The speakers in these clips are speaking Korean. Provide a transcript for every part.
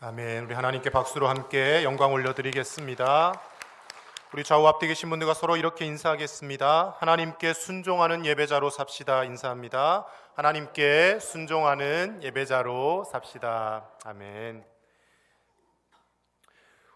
아멘. 우리 하나님께 박수로 함께 영광 올려드리겠습니다. 우리 좌우 앞뒤 계신 분들과 서로 이렇게 인사하겠습니다. 하나님께 순종하는 예배자로 삽시다. 인사합니다. 하나님께 순종하는 예배자로 삽시다. 아멘.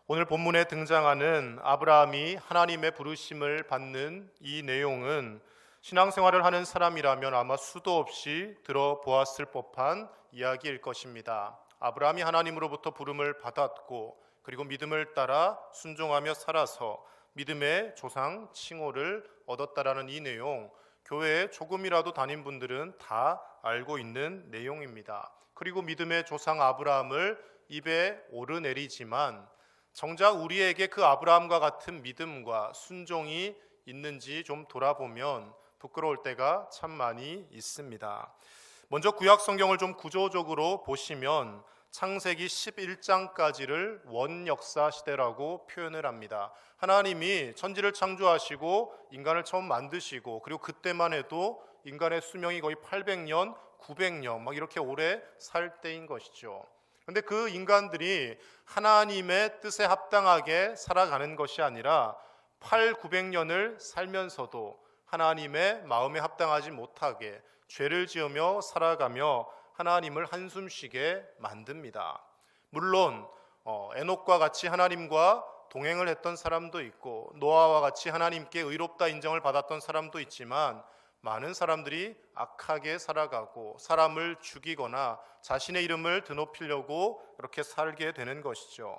오늘 본문에 등장하는 아브라함이 하나님의 부르심을 받는 이 내용은 신앙생활을 하는 사람이라면 아마 수도 없이 들어보았을 법한 이야기일 것입니다. 아브라함이 하나님으로부터 부름을 받았고 그리고 믿음을 따라 순종하며 살아서 믿음의 조상 칭호를 얻었다라는 이 내용, 교회에 조금이라도 다닌 분들은 다 알고 있는 내용입니다. 그리고 믿음의 조상 아브라함을 입에 오르내리지만 정작 우리에게 그 아브라함과 같은 믿음과 순종이 있는지 좀 돌아보면 부끄러울 때가 참 많이 있습니다. 먼저 구약 성경을 좀 구조적으로 보시면 창세기 11장까지를 원역사 시대라고 표현을 합니다. 하나님이 천지를 창조하시고 인간을 처음 만드시고 그리고 그때만 해도 인간의 수명이 거의 800년, 900년 막 이렇게 오래 살 때인 것이죠. 그런데 그 인간들이 하나님의 뜻에 합당하게 살아가는 것이 아니라 900년을 살면서도 하나님의 마음에 합당하지 못하게 죄를 지으며 살아가며 하나님을 한숨 쉬게 만듭니다. 물론 에녹과 같이 하나님과 동행을 했던 사람도 있고 노아와 같이 하나님께 의롭다 인정을 받았던 사람도 있지만 많은 사람들이 악하게 살아가고 사람을 죽이거나 자신의 이름을 드높이려고 그렇게 살게 되는 것이죠.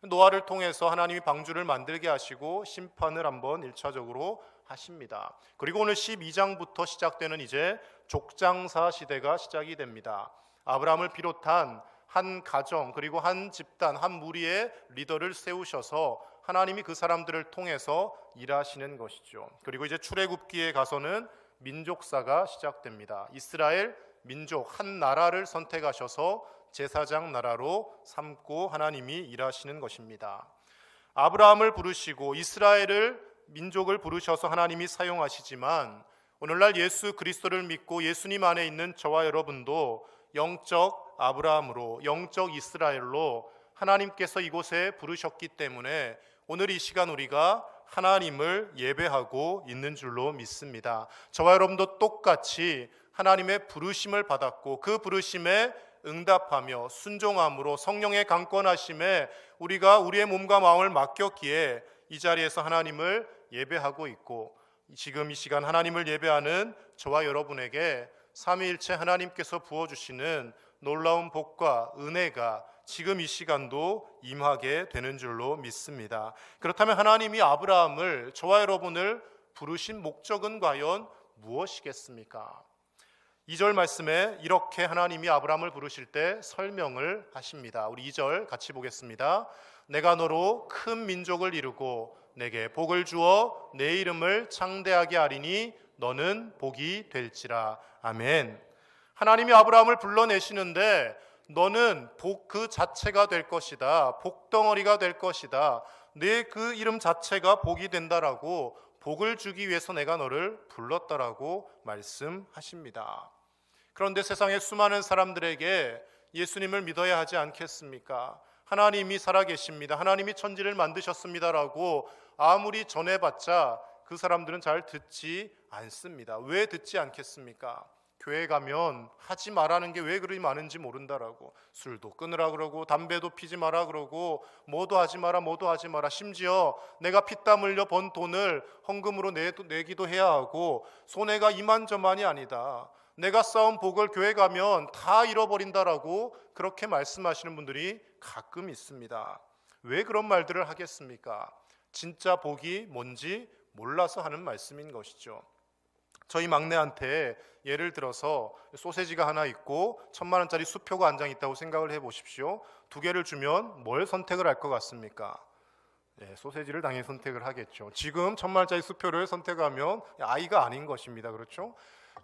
노아를 통해서 하나님이 방주를 만들게 하시고 심판을 한번 1차적으로 하십니다. 그리고 오늘 12장부터 시작되는 이제 족장사 시대가 시작이 됩니다. 아브라함을 비롯한 한 가정 그리고 한 집단, 한 무리의 리더를 세우셔서 하나님이 그 사람들을 통해서 일하시는 것이죠. 그리고 이제 출애굽기에 가서는 민족사가 시작됩니다. 이스라엘 민족 한 나라를 선택하셔서 제사장 나라로 삼고 하나님이 일하시는 것입니다. 아브라함을 부르시고 이스라엘을 민족을 부르셔서 하나님이 사용하시지만 오늘날 예수 그리스도를 믿고 예수님 안에 있는 저와 여러분도 영적 아브라함으로 영적 이스라엘로 하나님께서 이곳에 부르셨기 때문에 오늘 이 시간 우리가 하나님을 예배하고 있는 줄로 믿습니다. 저와 여러분도 똑같이 하나님의 부르심을 받았고 그 부르심에 응답하며 순종함으로 성령의 강권하심에 우리가 우리의 몸과 마음을 맡겼기에 이 자리에서 하나님을 예배하고 있고 지금 이 시간 하나님을 예배하는 저와 여러분에게 삼위일체 하나님께서 부어주시는 놀라운 복과 은혜가 지금 이 시간도 임하게 되는 줄로 믿습니다. 그렇다면 하나님이 아브라함을 저와 여러분을 부르신 목적은 과연 무엇이겠습니까? 2절 말씀에 이렇게 하나님이 아브라함을 부르실 때 설명을 하십니다. 우리 2절 같이 보겠습니다. 내가 너로 큰 민족을 이루고 내게 복을 주어 내 이름을 창대하게 하리니 너는 복이 될지라. 아멘. 하나님이 아브라함을 불러내시는데 너는 복 그 자체가 될 것이다. 복덩어리가 될 것이다. 내 그 이름 자체가 복이 된다라고 복을 주기 위해서 내가 너를 불렀다라고 말씀하십니다. 그런데 세상의 수많은 사람들에게 예수님을 믿어야 하지 않겠습니까? 하나님이 살아계십니다. 하나님이 천지를 만드셨습니다라고 아무리 전해봤자 그 사람들은 잘 듣지 않습니다. 왜 듣지 않겠습니까? 교회 가면 하지 말라는 게 왜 그리 많은지 모른다라고 술도 끊으라 그러고 담배도 피지 마라 그러고 뭐도 하지 마라 뭐도 하지 마라 심지어 내가 피땀 흘려 번 돈을 헌금으로 내기도 해야 하고 손해가 이만저만이 아니다. 내가 쌓은 복을 교회 가면 다 잃어버린다라고 그렇게 말씀하시는 분들이 가끔 있습니다. 왜 그런 말들을 하겠습니까? 진짜 복이 뭔지 몰라서 하는 말씀인 것이죠. 저희 막내한테 예를 들어서 소세지가 하나 있고 1,000만 원짜리 수표가 한 장 있다고 생각을 해보십시오. 2개를 주면 뭘 선택을 할 것 같습니까? 소세지를 당연히 선택을 하겠죠. 지금 1,000만 원짜리 수표를 선택하면 아이가 아닌 것입니다. 그렇죠?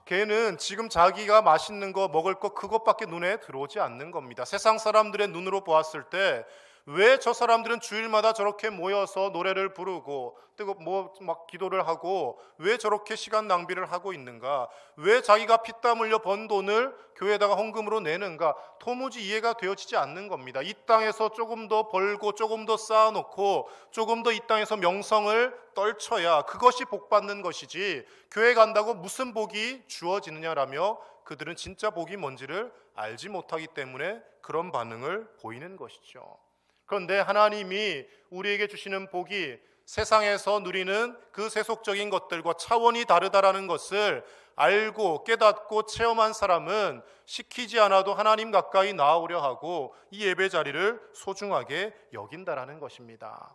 걔는 지금 자기가 맛있는 거 먹을 거 그것밖에 눈에 들어오지 않는 겁니다. 세상 사람들의 눈으로 보았을 때 왜 저 사람들은 주일마다 저렇게 모여서 노래를 부르고 막 기도를 하고 왜 저렇게 시간 낭비를 하고 있는가? 왜 자기가 피땀 흘려 번 돈을 교회에다가 헌금으로 내는가? 도무지 이해가 되어지지 않는 겁니다. 이 땅에서 조금 더 벌고 조금 더 쌓아놓고 조금 더 이 땅에서 명성을 떨쳐야 그것이 복 받는 것이지, 교회 간다고 무슨 복이 주어지느냐라며 그들은 진짜 복이 뭔지를 알지 못하기 때문에 그런 반응을 보이는 것이죠. 그런데 하나님이 우리에게 주시는 복이 세상에서 누리는 그 세속적인 것들과 차원이 다르다라는 것을 알고 깨닫고 체험한 사람은 시키지 않아도 하나님 가까이 나아오려 하고 이 예배 자리를 소중하게 여긴다라는 것입니다.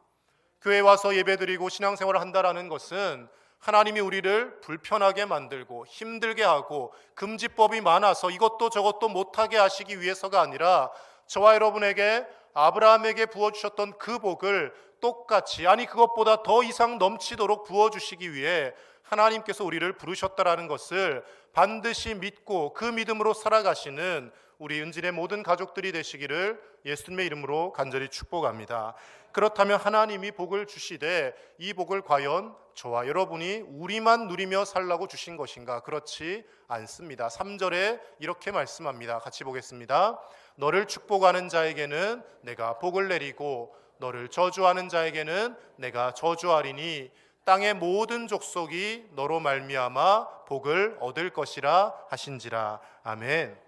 교회 와서 예배드리고 신앙생활을 한다라는 것은 하나님이 우리를 불편하게 만들고 힘들게 하고 금지법이 많아서 이것도 저것도 못하게 하시기 위해서가 아니라, 저와 여러분에게 아브라함에게 부어주셨던 그 복을 똑같이, 아니 그것보다 더 이상 넘치도록 부어주시기 위해 하나님께서 우리를 부르셨다라는 것을 반드시 믿고 그 믿음으로 살아가시는 우리 은진의 모든 가족들이 되시기를 예수님의 이름으로 간절히 축복합니다. 그렇다면 하나님이 복을 주시되 이 복을 과연 저와 여러분이 우리만 누리며 살라고 주신 것인가? 그렇지 않습니다. 3절에 이렇게 말씀합니다. 같이 보겠습니다. 너를 축복하는 자에게는 내가 복을 내리고 너를 저주하는 자에게는 내가 저주하리니 땅의 모든 족속이 너로 말미암아 복을 얻을 것이라 하신지라. 아멘.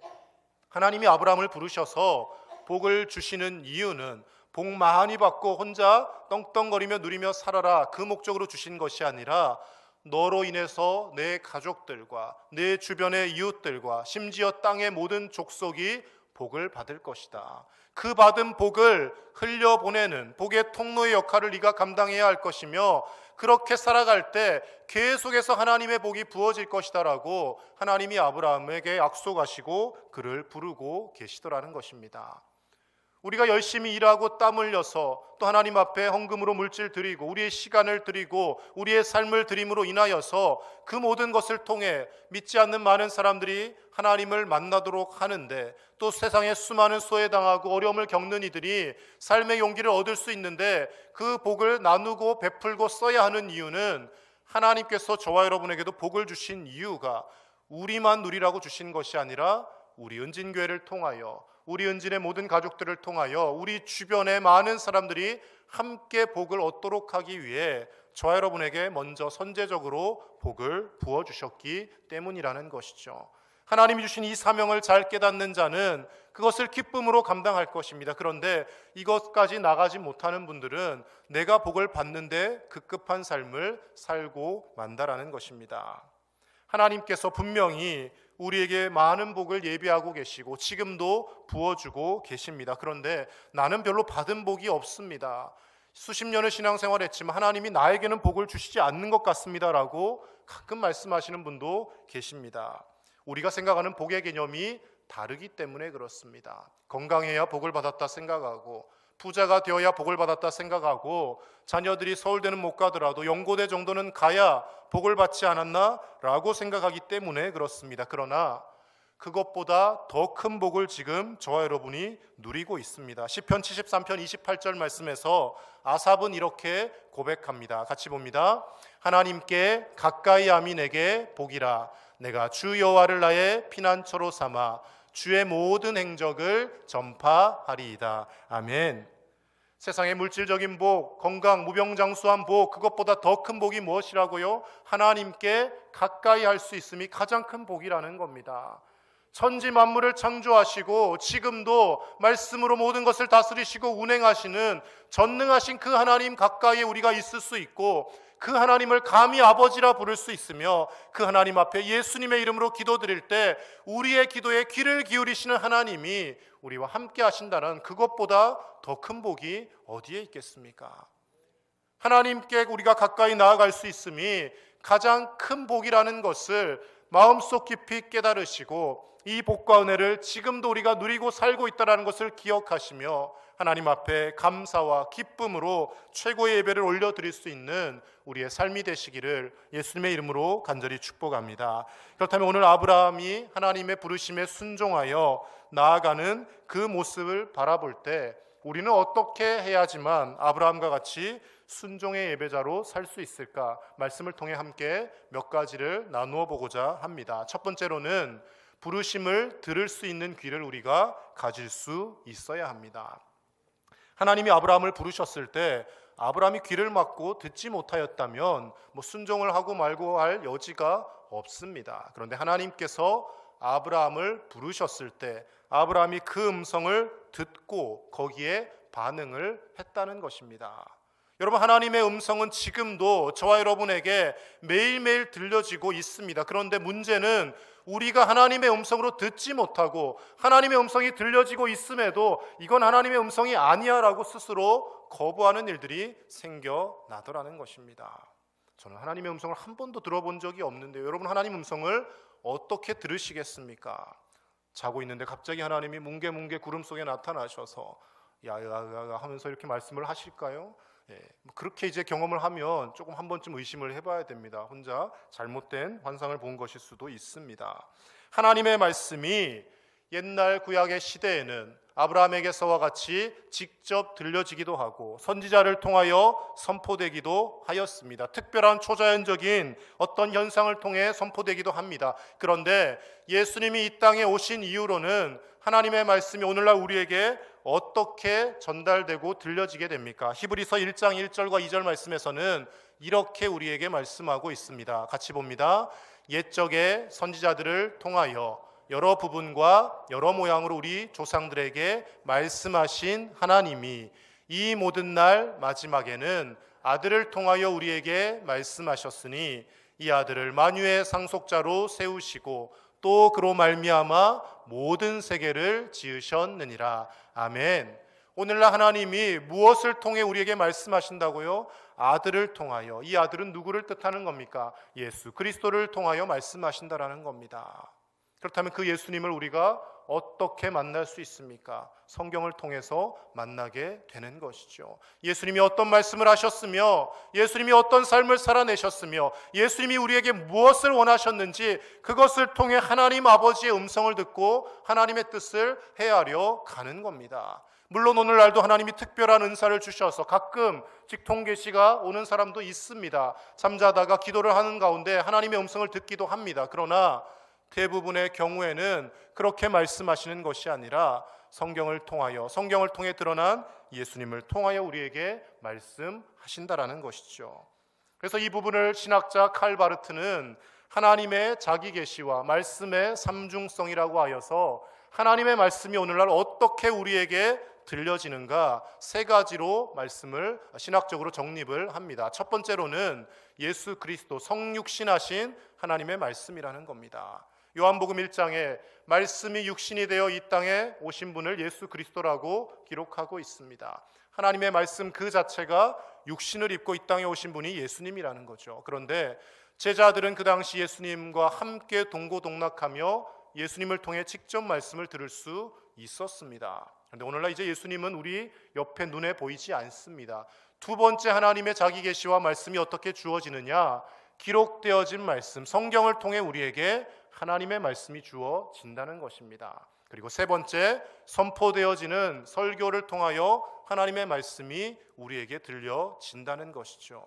하나님이 아브라함을 부르셔서 복을 주시는 이유는 복 많이 받고 혼자 떵떵거리며 누리며 살아라, 그 목적으로 주신 것이 아니라 너로 인해서 내 가족들과 내 주변의 이웃들과 심지어 땅의 모든 족속이 복을 받을 것이다. 그 받은 복을 흘려보내는 복의 통로의 역할을 네가 감당해야 할 것이며, 그렇게 살아갈 때 계속해서 하나님의 복이 부어질 것이다라고 하나님이 아브라함에게 약속하시고 그를 부르고 계시더라는 것입니다. 우리가 열심히 일하고 땀 흘려서 또 하나님 앞에 헌금으로 물질 드리고 우리의 시간을 드리고 우리의 삶을 드림으로 인하여서 그 모든 것을 통해 믿지 않는 많은 사람들이 하나님을 만나도록 하는데, 또 세상에 수많은 소외당하고 어려움을 겪는 이들이 삶의 용기를 얻을 수 있는데 그 복을 나누고 베풀고 써야 하는 이유는, 하나님께서 저와 여러분에게도 복을 주신 이유가 우리만 누리라고 주신 것이 아니라 우리 은진교회를 통하여, 우리 은진의 모든 가족들을 통하여 우리 주변의 많은 사람들이 함께 복을 얻도록 하기 위해 저와 여러분에게 먼저 선제적으로 복을 부어주셨기 때문이라는 것이죠. 하나님이 주신 이 사명을 잘 깨닫는 자는 그것을 기쁨으로 감당할 것입니다. 그런데 이것까지 나가지 못하는 분들은 내가 복을 받는데 급급한 삶을 살고 만다라는 것입니다. 하나님께서 분명히 우리에게 많은 복을 예비하고 계시고 지금도 부어주고 계십니다. 그런데 나는 별로 받은 복이 없습니다. 수십 년을 신앙생활했지만 하나님이 나에게는 복을 주시지 않는 것 같습니다라고 가끔 말씀하시는 분도 계십니다. 우리가 생각하는 복의 개념이 다르기 때문에 그렇습니다. 건강해야 복을 받았다 생각하고, 부자가 되어야 복을 받았다 생각하고, 자녀들이 서울대는 못 가더라도 연고대 정도는 가야 복을 받지 않았나? 라고 생각하기 때문에 그렇습니다. 그러나 그것보다 더 큰 복을 지금 저와 여러분이 누리고 있습니다. 시편 73편 28절 말씀에서 아삽은 이렇게 고백합니다. 같이 봅니다. 하나님께 가까이 함이 내게 복이라. 내가 주 여호와를 나의 피난처로 삼아 주의 모든 행적을 전파하리이다. 아멘. 세상의 물질적인 복, 건강, 무병장수한 복, 그것보다 더 큰 복이 무엇이라고요? 하나님께 가까이 할 수 있음이 가장 큰 복이라는 겁니다. 천지 만물을 창조하시고 지금도 말씀으로 모든 것을 다스리시고 운행하시는 전능하신 그 하나님 가까이에 우리가 있을 수 있고, 그 하나님을 감히 아버지라 부를 수 있으며, 그 하나님 앞에 예수님의 이름으로 기도드릴 때 우리의 기도에 귀를 기울이시는 하나님이 우리와 함께 하신다는, 그것보다 더 큰 복이 어디에 있겠습니까? 하나님께 우리가 가까이 나아갈 수 있음이 가장 큰 복이라는 것을 마음속 깊이 깨달으시고, 이 복과 은혜를 지금도 우리가 누리고 살고 있다는 것을 기억하시며 하나님 앞에 감사와 기쁨으로 최고의 예배를 올려드릴 수 있는 우리의 삶이 되시기를 예수님의 이름으로 간절히 축복합니다. 그렇다면 오늘 아브라함이 하나님의 부르심에 순종하여 나아가는 그 모습을 바라볼 때 우리는 어떻게 해야지만 아브라함과 같이 순종의 예배자로 살 수 있을까? 말씀을 통해 함께 몇 가지를 나누어 보고자 합니다. 첫 번째로는 부르심을 들을 수 있는 귀를 우리가 가질 수 있어야 합니다. 하나님이 아브라함을 부르셨을 때 아브라함이 귀를 막고 듣지 못하였다면 순종을 하고 말고 할 여지가 없습니다. 그런데 하나님께서 아브라함을 부르셨을 때 아브라함이 그 음성을 듣고 거기에 반응을 했다는 것입니다. 여러분, 하나님의 음성은 지금도 저와 여러분에게 매일매일 들려지고 있습니다. 그런데 문제는 우리가 하나님의 음성으로 듣지 못하고 하나님의 음성이 들려지고 있음에도 이건 하나님의 음성이 아니야 라고 스스로 거부하는 일들이 생겨나더라는 것입니다. 저는 하나님의 음성을 한 번도 들어본 적이 없는데요. 여러분, 하나님 음성을 어떻게 들으시겠습니까? 자고 있는데 갑자기 하나님이 뭉게뭉게 구름 속에 나타나셔서 야야야 하면서 이렇게 말씀을 하실까요? 그렇게 이제 경험을 하면 조금 한 번쯤 의심을 해봐야 됩니다. 혼자 잘못된 환상을 본 것일 수도 있습니다. 하나님의 말씀이 옛날 구약의 시대에는 아브라함에게서와 같이 직접 들려지기도 하고 선지자를 통하여 선포되기도 하였습니다. 특별한 초자연적인 어떤 현상을 통해 선포되기도 합니다. 그런데 예수님이 이 땅에 오신 이후로는 하나님의 말씀이 오늘날 우리에게 어떻게 전달되고 들려지게 됩니까? 히브리서 1장 1절과 2절 말씀에서는 이렇게 우리에게 말씀하고 있습니다. 같이 봅니다. 옛적의 선지자들을 통하여 여러 부분과 여러 모양으로 우리 조상들에게 말씀하신 하나님이 이 모든 날 마지막에는 아들을 통하여 우리에게 말씀하셨으니 이 아들을 만유의 상속자로 세우시고 또 그로 말미암아 모든 세계를 지으셨느니라. 아멘. 오늘날 하나님이 무엇을 통해 우리에게 말씀하신다고요? 아들을 통하여. 이 아들은 누구를 뜻하는 겁니까? 예수 그리스도를 통하여 말씀하신다라는 겁니다. 그렇다면 그 예수님을 우리가 어떻게 만날 수 있습니까? 성경을 통해서 만나게 되는 것이죠. 예수님이 어떤 말씀을 하셨으며 예수님이 어떤 삶을 살아내셨으며 예수님이 우리에게 무엇을 원하셨는지 그것을 통해 하나님 아버지의 음성을 듣고 하나님의 뜻을 헤아려 가는 겁니다. 물론 오늘날도 하나님이 특별한 은사를 주셔서 가끔 직통 계시가 오는 사람도 있습니다. 잠자다가 기도를 하는 가운데 하나님의 음성을 듣기도 합니다. 그러나 대부분의 경우에는 그렇게 말씀하시는 것이 아니라 성경을 통해 드러난 예수님을 통하여 우리에게 말씀하신다라는 것이죠. 그래서 이 부분을 신학자 칼 바르트는 하나님의 자기 계시와 말씀의 삼중성이라고 하여서 하나님의 말씀이 오늘날 어떻게 우리에게 들려지는가 세 가지로 말씀을 신학적으로 정립을 합니다. 첫 번째로는 예수 그리스도 성육신하신 하나님의 말씀이라는 겁니다. 요한복음 1장에 말씀이 육신이 되어 이 땅에 오신 분을 예수 그리스도라고 기록하고 있습니다. 하나님의 말씀 그 자체가 육신을 입고 이 땅에 오신 분이 예수님이라는 거죠. 그런데 제자들은 그 당시 예수님과 함께 동고동락하며 예수님을 통해 직접 말씀을 들을 수 있었습니다. 그런데 오늘날 이제 예수님은 우리 옆에 눈에 보이지 않습니다. 두 번째 하나님의 자기 계시와 말씀이 어떻게 주어지느냐? 기록되어진 말씀, 성경을 통해 우리에게 하나님의 말씀이 주어진다는 것입니다. 그리고 세 번째, 선포되어지는 설교를 통하여 하나님의 말씀이 우리에게 들려진다는 것이죠.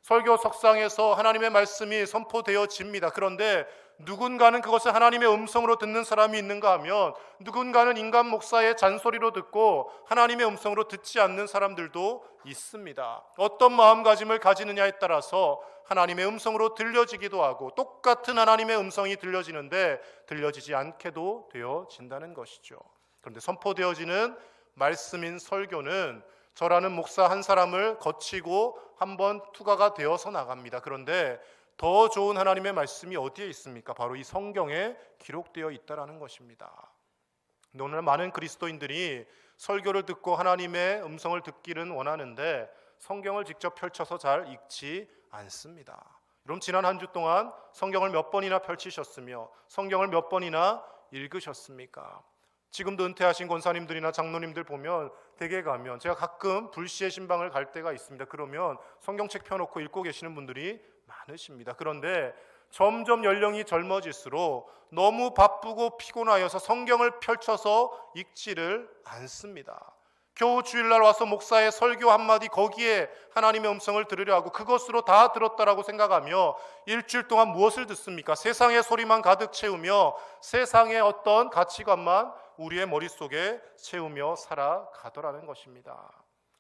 설교 석상에서 하나님의 말씀이 선포되어집니다. 그런데 누군가는 그것을 하나님의 음성으로 듣는 사람이 있는가 하면 누군가는 인간 목사의 잔소리로 듣고 하나님의 음성으로 듣지 않는 사람들도 있습니다. 어떤 마음가짐을 가지느냐에 따라서 하나님의 음성으로 들려지기도 하고 똑같은 하나님의 음성이 들려지는데 들려지지 않게도 되어진다는 것이죠. 그런데 선포되어지는 말씀인 설교는 저라는 목사 한 사람을 거치고 한번 투과가 되어서 나갑니다. 그런데 더 좋은 하나님의 말씀이 어디에 있습니까? 바로 이 성경에 기록되어 있다는 것입니다. 근데 오늘 많은 그리스도인들이 설교를 듣고 하나님의 음성을 듣기는 원하는데 성경을 직접 펼쳐서 잘 읽지 않습니다. 여러분, 지난 한 주 동안 성경을 몇 번이나 펼치셨으며 성경을 몇 번이나 읽으셨습니까? 지금도 은퇴하신 권사님들이나 장로님들 보면 댁에 가면 제가 가끔 불시의 신방을 갈 때가 있습니다. 그러면 성경책 펴놓고 읽고 계시는 분들이 많으십니다. 그런데 점점 연령이 젊어질수록 너무 바쁘고 피곤하여서 성경을 펼쳐서 읽지를 않습니다. 겨우 주일날 와서 목사의 설교 한마디 거기에 하나님의 음성을 들으려 하고 그것으로 다 들었다라고 생각하며 일주일 동안 무엇을 듣습니까? 세상의 소리만 가득 채우며 세상의 어떤 가치관만 우리의 머릿속에 채우며 살아가더라는 것입니다.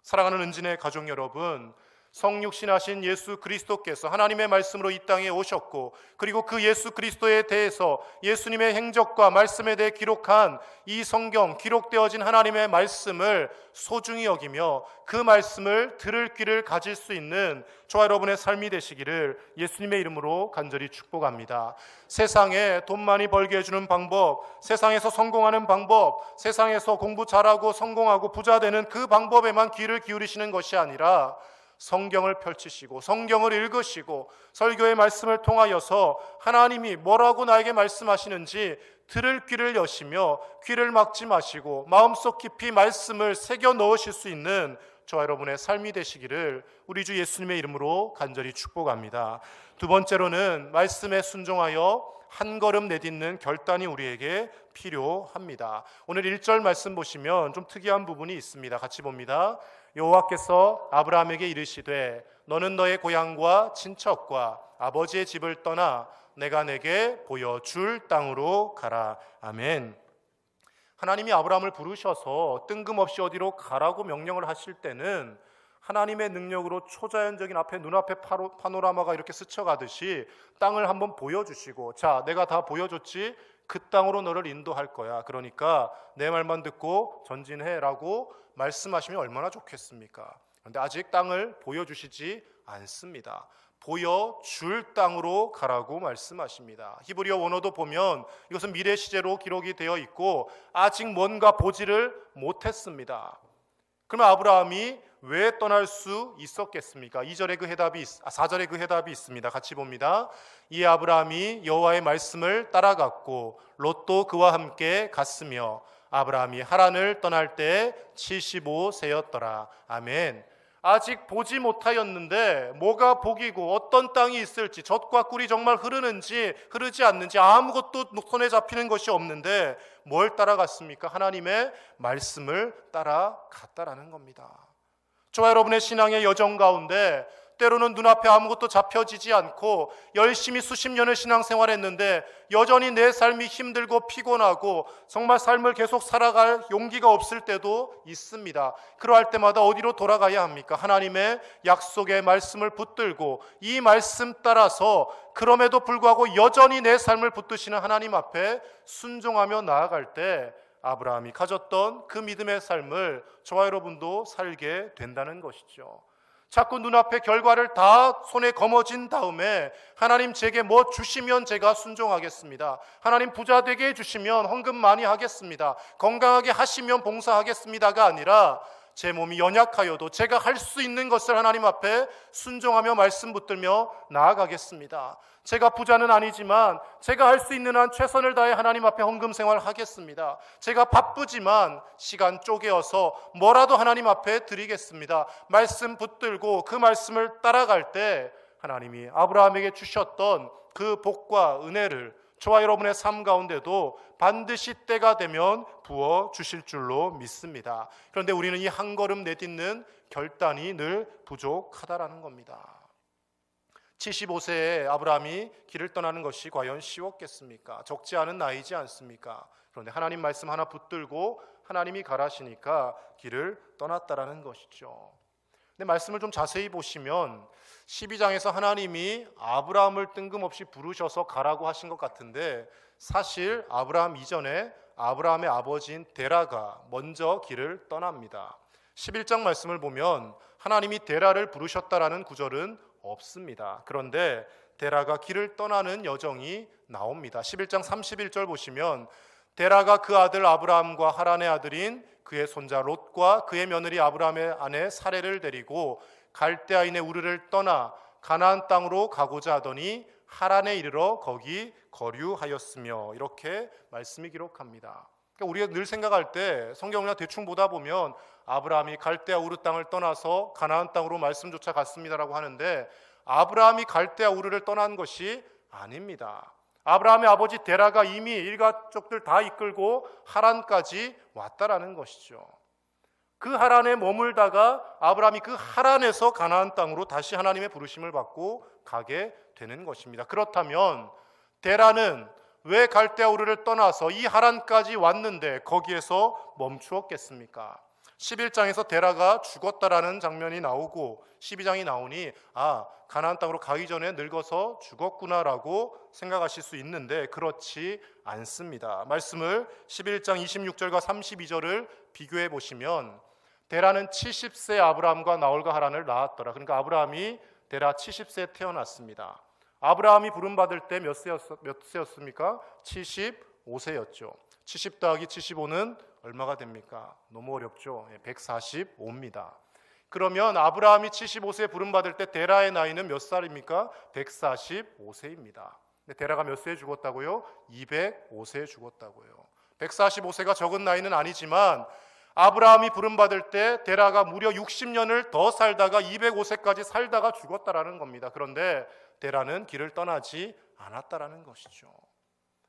사랑하는 은진의 가족 여러분, 성육신하신 예수 그리스도께서 하나님의 말씀으로 이 땅에 오셨고, 그리고 그 예수 그리스도에 대해서 예수님의 행적과 말씀에 대해 기록한 이 성경, 기록되어진 하나님의 말씀을 소중히 여기며 그 말씀을 들을 귀를 가질 수 있는 저와 여러분의 삶이 되시기를 예수님의 이름으로 간절히 축복합니다. 세상에 돈 많이 벌게 해주는 방법, 세상에서 성공하는 방법, 세상에서 공부 잘하고 성공하고 부자 되는 그 방법에만 귀를 기울이시는 것이 아니라 성경을 펼치시고 성경을 읽으시고 설교의 말씀을 통하여서 하나님이 뭐라고 나에게 말씀하시는지 들을 귀를 여시며 귀를 막지 마시고 마음속 깊이 말씀을 새겨 넣으실 수 있는 저와 여러분의 삶이 되시기를 우리 주 예수님의 이름으로 간절히 축복합니다. 두 번째로는 말씀에 순종하여 한 걸음 내딛는 결단이 우리에게 필요합니다. 오늘 1절 말씀 보시면 좀 특이한 부분이 있습니다. 같이 봅니다. 여호와께서 아브라함에게 이르시되 너는 너의 고향과 친척과 아버지의 집을 떠나 내가 내게 보여줄 땅으로 가라. 아멘. 하나님이 아브라함을 부르셔서 뜬금없이 어디로 가라고 명령을 하실 때는 하나님의 능력으로 초자연적인 눈앞에 파노라마가 이렇게 스쳐가듯이 땅을 한번 보여주시고, 자, 내가 다 보여줬지? 그 땅으로 너를 인도할 거야. 그러니까 내 말만 듣고 전진해라고 말씀하시면 얼마나 좋겠습니까? 그런데 아직 땅을 보여주시지 않습니다. 보여줄 땅으로 가라고 말씀하십니다. 히브리어 원어도 보면 이것은 미래 시제로 기록이 되어 있고 아직 뭔가 보지를 못했습니다. 그러면 아브라함이 왜 떠날 수 있었겠습니까? 4절에 그 해답이 있습니다. 같이 봅니다. 이에 아브라함이 여호와의 말씀을 따라갔고 롯도 그와 함께 갔으며 아브라함이 하란을 떠날 때 75세였더라. 아멘. 아직 보지 못하였는데 뭐가 복이고 어떤 땅이 있을지, 젖과 꿀이 정말 흐르는지 흐르지 않는지 아무것도 손에 잡히는 것이 없는데 뭘 따라갔습니까? 하나님의 말씀을 따라갔다라는 겁니다. 저와 여러분의 신앙의 여정 가운데 때로는 눈앞에 아무것도 잡혀지지 않고 열심히 수십 년을 신앙생활했는데 여전히 내 삶이 힘들고 피곤하고 정말 삶을 계속 살아갈 용기가 없을 때도 있습니다. 그러할 때마다 어디로 돌아가야 합니까? 하나님의 약속의 말씀을 붙들고 이 말씀 따라서 그럼에도 불구하고 여전히 내 삶을 붙드시는 하나님 앞에 순종하며 나아갈 때 아브라함이 가졌던 그 믿음의 삶을 저와 여러분도 살게 된다는 것이죠. 자꾸 눈앞에 결과를 다 손에 거머쥔 다음에 하나님 제게 뭐 주시면 제가 순종하겠습니다. 하나님 부자 되게 해주시면 헌금 많이 하겠습니다. 건강하게 하시면 봉사하겠습니다가 아니라 제 몸이 연약하여도 제가 할 수 있는 것을 하나님 앞에 순종하며 말씀 붙들며 나아가겠습니다. 제가 부자는 아니지만 제가 할 수 있는 한 최선을 다해 하나님 앞에 헌금 생활하겠습니다. 제가 바쁘지만 시간 쪼개어서 뭐라도 하나님 앞에 드리겠습니다. 말씀 붙들고 그 말씀을 따라갈 때 하나님이 아브라함에게 주셨던 그 복과 은혜를 저와 여러분의 삶 가운데도 반드시 때가 되면 부어 주실 줄로 믿습니다. 그런데 우리는 이 한 걸음 내딛는 결단이 늘 부족하다라는 겁니다. 75세에 아브라함이 길을 떠나는 것이 과연 쉬웠겠습니까? 적지 않은 나이지 않습니까? 그런데 하나님 말씀 하나 붙들고 하나님이 가라시니까 길을 떠났다라는 것이죠. 근데 말씀을 좀 자세히 보시면 12장에서 하나님이 아브라함을 뜬금없이 부르셔서 가라고 하신 것 같은데 사실 아브라함 이전에 아브라함의 아버지인 데라가 먼저 길을 떠납니다. 11장 말씀을 보면 하나님이 데라를 부르셨다라는 구절은 없습니다. 그런데 데라가 길을 떠나는 여정이 나옵니다. 11장 31절 보시면 데라가 그 아들 아브라함과 하란의 아들인 그의 손자 롯과 그의 며느리 아브라함의 아내 사레를 데리고 갈대아인의 우르를 떠나 가나안 땅으로 가고자 하더니 하란에 이르러 거기 거류하였으며 이렇게 말씀이 기록합니다. 그러니까 우리가 늘 생각할 때 성경을 그냥 대충 보다 보면 아브라함이 갈대아 우르 땅을 떠나서 가나안 땅으로 말씀조차 갔습니다라고 하는데 아브라함이 갈대아 우르를 떠난 것이 아닙니다. 아브라함의 아버지 데라가 이미 일가족들 다 이끌고 하란까지 왔다라는 것이죠. 그 하란에 머물다가 아브라함이 그 하란에서 가나안 땅으로 다시 하나님의 부르심을 받고 가게 되는 것입니다. 그렇다면 데라는 왜 갈대아 우르를 떠나서 이 하란까지 왔는데 거기에서 멈추었겠습니까? 11장에서 데라가 죽었다라는 장면이 나오고 12장이 나오니 가나안 땅으로 가기 전에 늙어서 죽었구나라고 생각하실 수 있는데 그렇지 않습니다. 말씀을 11장 26절과 32절을 비교해 보시면 데라는 70세 아브라함과 나홀과 하란을 낳았더라. 그러니까 아브라함이 데라 70세에 태어났습니다. 아브라함이 부름받을 때 몇 세였습니까? 75세였죠. 70 더하기 75는 얼마가 됩니까? 너무 어렵죠. 145입니다. 그러면 아브라함이 75세에 부름받을 때 데라의 나이는 몇 살입니까? 145세입니다. 데라가 몇 세에 죽었다고요? 205세에 죽었다고요. 145세가 적은 나이는 아니지만 아브라함이 부름받을 때 데라가 무려 60년을 더 살다가 205세까지 살다가 죽었다라는 겁니다. 그런데 데라는 길을 떠나지 않았다라는 것이죠.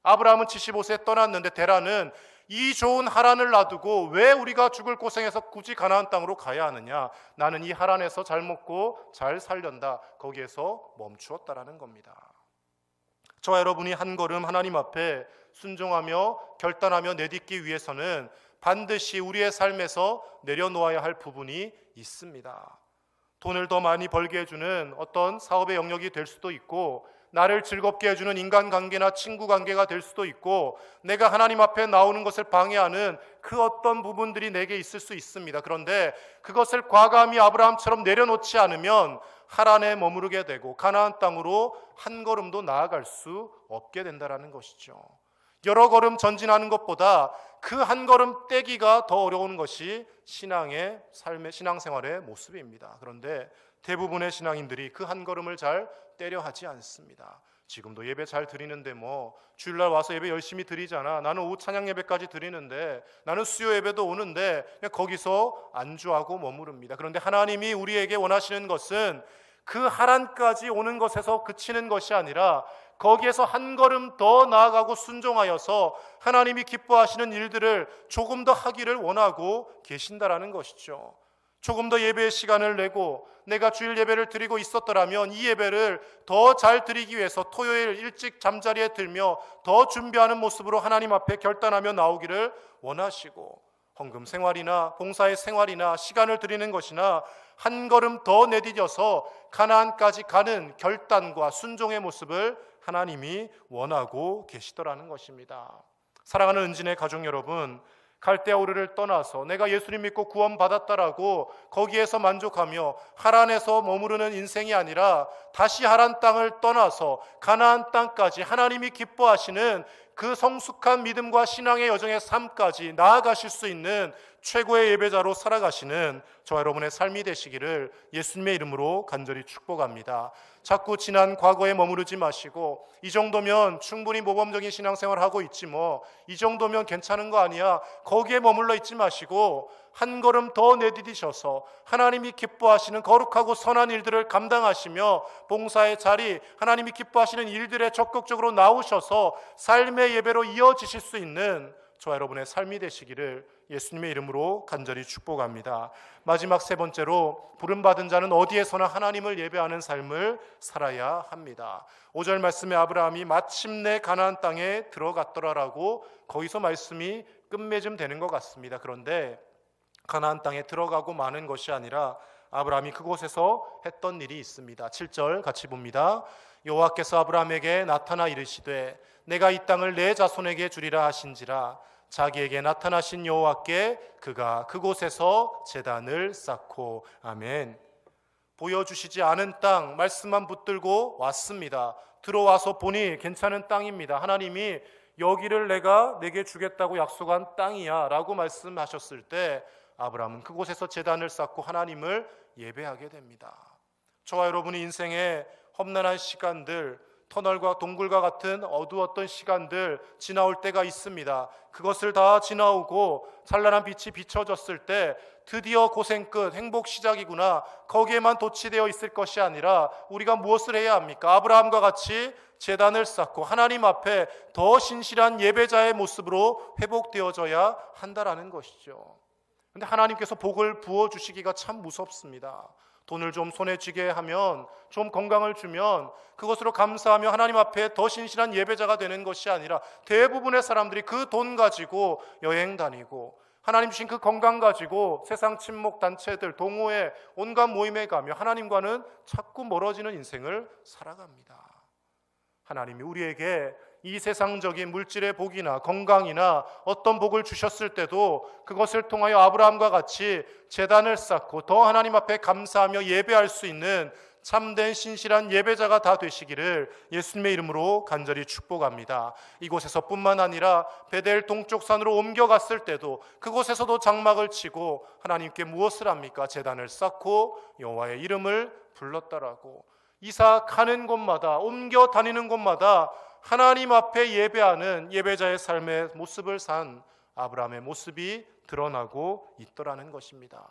아브라함은 75세에 떠났는데 데라는 이 좋은 하란을 놔두고 왜 우리가 죽을 고생해서 굳이 가나안 땅으로 가야 하느냐? 나는 이 하란에서 잘 먹고 잘 살련다. 거기에서 멈추었다라는 겁니다. 저와 여러분이 한 걸음 하나님 앞에 순종하며 결단하며 내딛기 위해서는 반드시 우리의 삶에서 내려놓아야 할 부분이 있습니다. 돈을 더 많이 벌게 해주는 어떤 사업의 영역이 될 수도 있고, 나를 즐겁게 해주는 인간관계나 친구관계가 될 수도 있고, 내가 하나님 앞에 나오는 것을 방해하는 그 어떤 부분들이 내게 있을 수 있습니다. 그런데 그것을 과감히 아브라함처럼 내려놓지 않으면 하란에 머무르게 되고 가나안 땅으로 한 걸음도 나아갈 수 없게 된다는 것이죠. 여러 걸음 전진하는 것보다 그 한 걸음 떼기가 더 어려운 것이 신앙의 삶의 신앙생활의 모습입니다. 그런데 대부분의 신앙인들이 그 한 걸음을 잘 떼려 하지 않습니다. 지금도 예배 잘 드리는데 주일날 와서 예배 열심히 드리잖아. 나는 오후 찬양 예배까지 드리는데, 나는 수요 예배도 오는데 그냥 거기서 안주하고 머무릅니다. 그런데 하나님이 우리에게 원하시는 것은 그 하란까지 오는 것에서 그치는 것이 아니라 거기에서 한 걸음 더 나아가고 순종하여서 하나님이 기뻐하시는 일들을 조금 더 하기를 원하고 계신다라는 것이죠. 조금 더 예배의 시간을 내고 내가 주일 예배를 드리고 있었더라면 이 예배를 더 잘 드리기 위해서 토요일 일찍 잠자리에 들며 더 준비하는 모습으로 하나님 앞에 결단하며 나오기를 원하시고, 헌금 생활이나 봉사의 생활이나 시간을 드리는 것이나 한 걸음 더 내디뎌서 가나안까지 가는 결단과 순종의 모습을 하나님이 원하고 계시더라는 것입니다. 사랑하는 은진의 가족 여러분, 갈대아 우르를 떠나서 내가 예수님 믿고 구원받았다라고 거기에서 만족하며 하란에서 머무르는 인생이 아니라 다시 하란 땅을 떠나서 가나안 땅까지 하나님이 기뻐하시는 그 성숙한 믿음과 신앙의 여정의 삶까지 나아가실 수 있는 최고의 예배자로 살아가시는 저와 여러분의 삶이 되시기를 예수님의 이름으로 간절히 축복합니다. 자꾸 지난 과거에 머무르지 마시고 이 정도면 충분히 모범적인 신앙생활을 하고 있지 이 정도면 괜찮은 거 아니야, 거기에 머물러 있지 마시고 한 걸음 더 내디디셔서 하나님이 기뻐하시는 거룩하고 선한 일들을 감당하시며 봉사의 자리, 하나님이 기뻐하시는 일들에 적극적으로 나오셔서 삶의 예배로 이어지실 수 있는 저와 여러분의 삶이 되시기를 예수님의 이름으로 간절히 축복합니다. 마지막 세 번째로, 부름받은 자는 어디에서나 하나님을 예배하는 삶을 살아야 합니다. 5절 말씀에 아브라함이 마침내 가나안 땅에 들어갔더라라고 거기서 말씀이 끝맺음 되는 것 같습니다. 그런데 가나안 땅에 들어가고 마는 것이 아니라 아브라함이 그곳에서 했던 일이 있습니다. 7절 같이 봅니다. 여호와께서 아브라함에게 나타나 이르시되 내가 이 땅을 내 자손에게 주리라 하신지라. 자기에게 나타나신 여호와께 그가 그곳에서 제단을 쌓고. 아멘. 보여주시지 않은 땅, 말씀만 붙들고 왔습니다. 들어와서 보니 괜찮은 땅입니다. 하나님이 여기를 내게 주겠다고 약속한 땅이야 라고 말씀하셨을 때 아브라함은 그곳에서 제단을 쌓고 하나님을 예배하게 됩니다. 저와 여러분이 인생의 험난한 시간들, 터널과 동굴과 같은 어두웠던 시간들 지나올 때가 있습니다. 그것을 다 지나오고 찬란한 빛이 비춰졌을 때 드디어 고생 끝, 행복 시작이구나, 거기에만 도취되어 있을 것이 아니라 우리가 무엇을 해야 합니까? 아브라함과 같이 제단을 쌓고 하나님 앞에 더 신실한 예배자의 모습으로 회복되어져야 한다라는 것이죠. 근데 하나님께서 복을 부어주시기가 참 무섭습니다. 돈을 좀 손에 쥐게 하면, 좀 건강을 주면 그것으로 감사하며 하나님 앞에 더 신실한 예배자가 되는 것이 아니라 대부분의 사람들이 그 돈 가지고 여행 다니고 하나님 주신 그 건강 가지고 세상 친목 단체들, 동호회, 온갖 모임에 가며 하나님과는 자꾸 멀어지는 인생을 살아갑니다. 하나님이 우리에게 이 세상적인 물질의 복이나 건강이나 어떤 복을 주셨을 때도 그것을 통하여 아브라함과 같이 제단을 쌓고 더 하나님 앞에 감사하며 예배할 수 있는 참된 신실한 예배자가 다 되시기를 예수님의 이름으로 간절히 축복합니다. 이곳에서 뿐만 아니라 베델 동쪽 산으로 옮겨갔을 때도 그곳에서도 장막을 치고 하나님께 무엇을 합니까? 제단을 쌓고 여호와의 이름을 불렀다라고. 이사 가는 곳마다, 옮겨 다니는 곳마다 하나님 앞에 예배하는 예배자의 삶의 모습을 산 아브라함의 모습이 드러나고 있더라는 것입니다.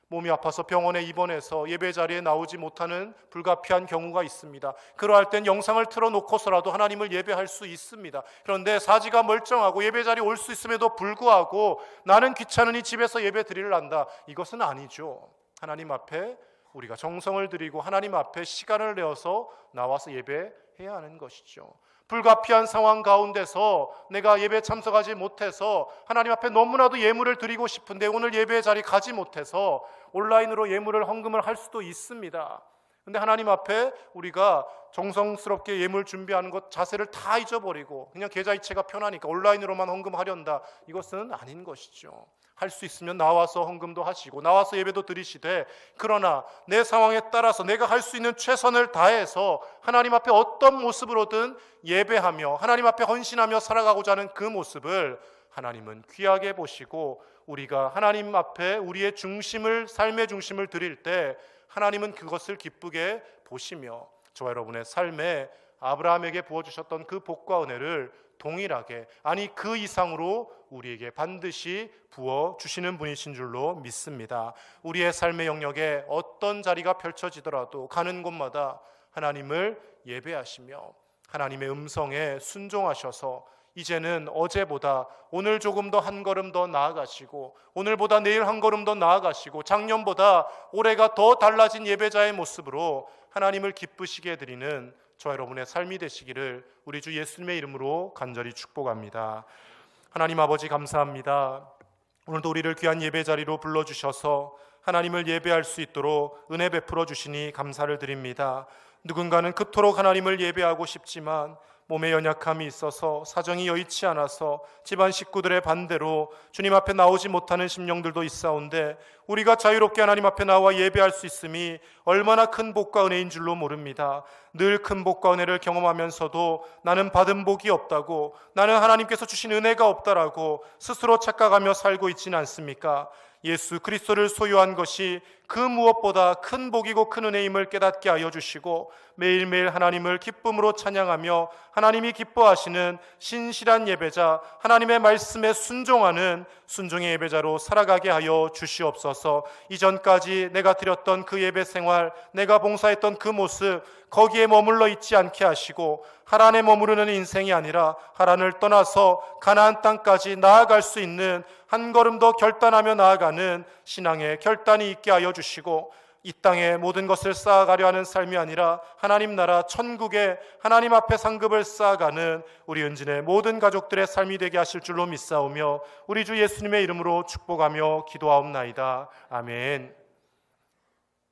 몸이 아파서 병원에 입원해서 예배 자리에 나오지 못하는 불가피한 경우가 있습니다. 그러할 땐 영상을 틀어놓고서라도 하나님을 예배할 수 있습니다. 그런데 사지가 멀쩡하고 예배 자리에 올 수 있음에도 불구하고 나는 귀찮으니 집에서 예배 드리란다. 이것은 아니죠. 하나님 앞에 우리가 정성을 들이고 하나님 앞에 시간을 내어서 나와서 예배해야 하는 것이죠. 불가피한 상황 가운데서 내가 예배에 참석하지 못해서 하나님 앞에 너무나도 예물을 드리고 싶은데 오늘 예배 자리 가지 못해서 온라인으로 예물을 헌금을 할 수도 있습니다. 근데 하나님 앞에 우리가 정성스럽게 예물 준비하는 것 자세를 다 잊어버리고 그냥 계좌이체가 편하니까 온라인으로만 헌금하련다. 이것은 아닌 것이죠. 할 수 있으면 나와서 헌금도 하시고 나와서 예배도 드리시되, 그러나 내 상황에 따라서 내가 할 수 있는 최선을 다해서 하나님 앞에 어떤 모습으로든 예배하며 하나님 앞에 헌신하며 살아가고자 하는 그 모습을 하나님은 귀하게 보시고, 우리가 하나님 앞에 우리의 중심을, 삶의 중심을 드릴 때 하나님은 그것을 기쁘게 보시며 저와 여러분의 삶에 아브라함에게 부어주셨던 그 복과 은혜를 동일하게, 아니 그 이상으로 우리에게 반드시 부어주시는 분이신 줄로 믿습니다. 우리의 삶의 영역에 어떤 자리가 펼쳐지더라도 가는 곳마다 하나님을 예배하시며 하나님의 음성에 순종하셔서 이제는 어제보다 오늘 조금 더 한 걸음 더 나아가시고 오늘보다 내일 한 걸음 더 나아가시고 작년보다 올해가 더 달라진 예배자의 모습으로 하나님을 기쁘시게 해드리는 저와 여러분의 삶이 되시기를 우리 주 예수님의 이름으로 간절히 축복합니다. 하나님 아버지 감사합니다. 오늘도 우리를 귀한 예배 자리로 불러주셔서 하나님을 예배할 수 있도록 은혜 베풀어 주시니 감사를 드립니다. 누군가는 그토록 하나님을 예배하고 싶지만 몸에 연약함이 있어서 사정이 여의치 않아서 집안 식구들의 반대로 주님 앞에 나오지 못하는 심령들도 있사온데, 우리가 자유롭게 하나님 앞에 나와 예배할 수 있음이 얼마나 큰 복과 은혜인 줄로 모릅니다. 늘 큰 복과 은혜를 경험하면서도 나는 받은 복이 없다고, 나는 하나님께서 주신 은혜가 없다라고 스스로 착각하며 살고 있지는 않습니까? 예수 그리스도를 소유한 것이 그 무엇보다 큰 복이고 큰 은혜임을 깨닫게 하여 주시고 매일매일 하나님을 기쁨으로 찬양하며 하나님이 기뻐하시는 신실한 예배자, 하나님의 말씀에 순종하는 순종의 예배자로 살아가게 하여 주시옵소서. 이전까지 내가 드렸던 그 예배 생활, 내가 봉사했던 그 모습, 거기에 머물러 있지 않게 하시고 하란에 머무르는 인생이 아니라 하란을 떠나서 가나안 땅까지 나아갈 수 있는 한 걸음 더 결단하며 나아가는 신앙의 결단이 있게 하여 주시고, 이 땅에 모든 것을 쌓아가려 하는 삶이 아니라 하나님 나라 천국에 하나님 앞에 상급을 쌓아가는 우리 은진의 모든 가족들의 삶이 되게 하실 줄로 믿사오며 우리 주 예수님의 이름으로 축복하며 기도하옵나이다. 아멘.